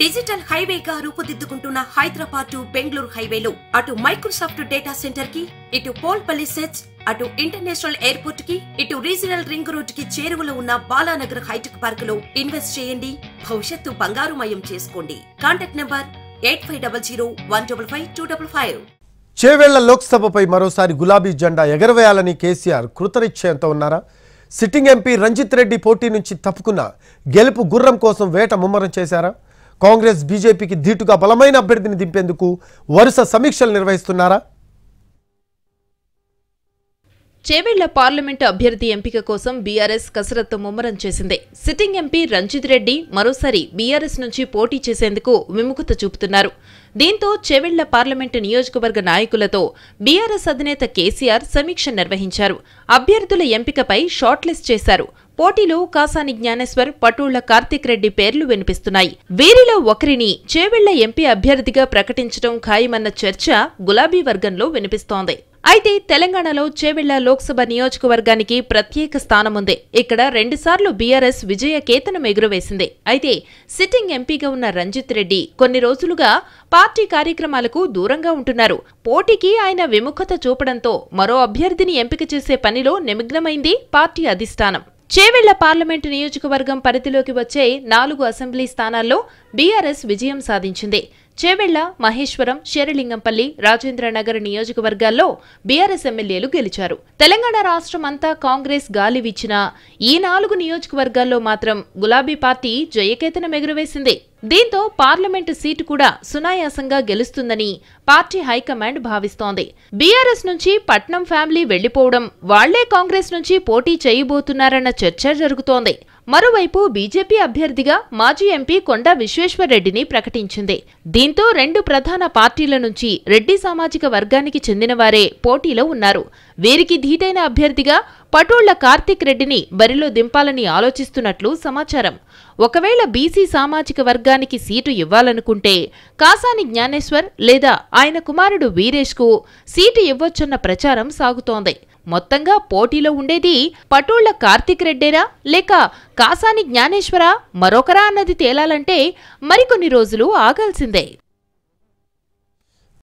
Digital హైవేగా రూపుదిద్దుకుంటున్న Hyderabad to Bengaluru హైవేలో అటు Microsoft data centre కి, ఇటు పోల్పల్లి సెట్స్, అటు ఇంటర్నేషనల్ ఎయిర్పోర్ట్ కి, ఇటు రీజనల్ రింగ్ రోడ్ కి చేరువలో ఉన్న బాలానగర్ హైటెక్ పార్క్ లో ఇన్వెస్ట్ చేయండి. భవిష్యత్తు బంగారుమయం చేసుకోండి. Contact number 8500155255. చేవెళ్ల లోక్సభపై మరోసారి గులాబీ జెండా ఎగరవేయాలని కేసీఆర్ కృతనిశ్చయంతో ఉన్నారా? సిట్టింగ్ ఎంపీ రంజిత్ రెడ్డి పోటీ నుంచి తప్పుకున్న గెలుపు గుర్రం కోసం వేట ముమ్మరం చేశారా? కాంగ్రెస్ బీజేపీకి ధీటుగా బలమైన అభ్యర్థిని దింపేందుకు వరుస సమీక్షలు నిర్వహిస్తున్నారా? చేవెళ్ల పార్లమెంటు అభ్యర్థి ఎంపిక కోసం బీఆర్ఎస్ కసరత్తు ముమ్మరం చేసింది. సిట్టింగ్ ఎంపీ రంజిత్ రెడ్డి మరోసారి బీఆర్ఎస్ నుంచి పోటీ చేసేందుకు విముఖత చూపుతున్నారు. దీంతో చేవెళ్ల పార్లమెంటు నియోజకవర్గ నాయకులతో బీఆర్ఎస్ అధినేత కేసీఆర్ సమీక్ష నిర్వహించారు. అభ్యర్థుల ఎంపికపై షార్ట్ లిస్ట్ చేశారు. పోటీలో కాసాని జ్ఞానేశ్వర్, పటూళ్ల కార్తీక్ రెడ్డి పేర్లు వినిపిస్తున్నాయి. వీరిలో ఒకరిని చేవెళ్ల ఎంపీ అభ్యర్థిగా ప్రకటించడం ఖాయమన్న చర్చ గులాబీ వర్గంలో వినిపిస్తోంది. అయితే తెలంగాణలో చేవెళ్ల లోక్సభ నియోజకవర్గానికి ప్రత్యేక స్థానముంది. ఇక్కడ 2 సార్లు బీఆర్ఎస్ విజయ కేతనం ఎగురవేసింది. అయితే సిట్టింగ్ ఎంపీగా ఉన్న రంజిత్ రెడ్డి కొన్ని రోజులుగా పార్టీ కార్యక్రమాలకు దూరంగా ఉంటున్నారు. పోటీకి ఆయన విముఖత చూపడంతో మరో అభ్యర్థిని ఎంపిక చేసే పనిలో నిమగ్నమైంది పార్టీ అధిష్టానం. చేవెళ్ల పార్లమెంటు నియోజకవర్గం పరిధిలోకి వచ్చే 4 అసెంబ్లీ స్థానాల్లో బీఆర్ఎస్ విజయం సాధించింది. చేవెళ్ల, మహేశ్వరం, శేరిలింగంపల్లి, రాజేంద్రనగర్ నియోజకవర్గాల్లో బీఆర్ఎస్ ఎమ్మెల్యేలు గెలిచారు. తెలంగాణ రాష్ట్రం అంతా కాంగ్రెస్ గాలి వీచినా ఈ 4 నియోజకవర్గాల్లో మాత్రం గులాబీ పార్టీ జయకేతనం ఎగురవేసింది. దీంతో పార్లమెంటు సీటు కూడా సునాయాసంగా గెలుస్తుందని పార్టీ హైకమాండ్ భావిస్తోంది. బీఆర్ఎస్ నుంచి పట్నం ఫ్యామిలీ వెళ్లిపోవడం, వాళ్లే కాంగ్రెస్ నుంచి పోటీ చేయబోతున్నారన్న చర్చ జరుగుతోంది. మరోవైపు బీజేపీ అభ్యర్థిగా మాజీ ఎంపీ కొండా విశ్వేశ్వర్రెడ్డిని ప్రకటించింది. దీంతో 2 ప్రధాన పార్టీల నుంచి రెడ్డి సామాజిక వర్గానికి చెందినవారే పోటీలో ఉన్నారు. వీరికి ధీటైన అభ్యర్థిగా పటూళ్ల కార్తీక్ రెడ్డిని బరిలో దింపాలని ఆలోచిస్తున్నట్లు సమాచారం. ఒకవేళ బీసీ సామాజిక వర్గానికి సీటు ఇవ్వాలనుకుంటే కాసాని జ్ఞానేశ్వర్ లేదా ఆయన కుమారుడు వీరేష్కు సీటు ఇవ్వొచ్చన్న ప్రచారం సాగుతోంది. మొత్తంగా పోటీలో ఉండేది పటూళ్ల కార్తీక్ రెడ్డేనా లేక కాసాని జ్ఞానేశ్వరా మరొకరా అన్నది తేలాలంటే మరికొన్ని రోజులు ఆగాల్సిందే.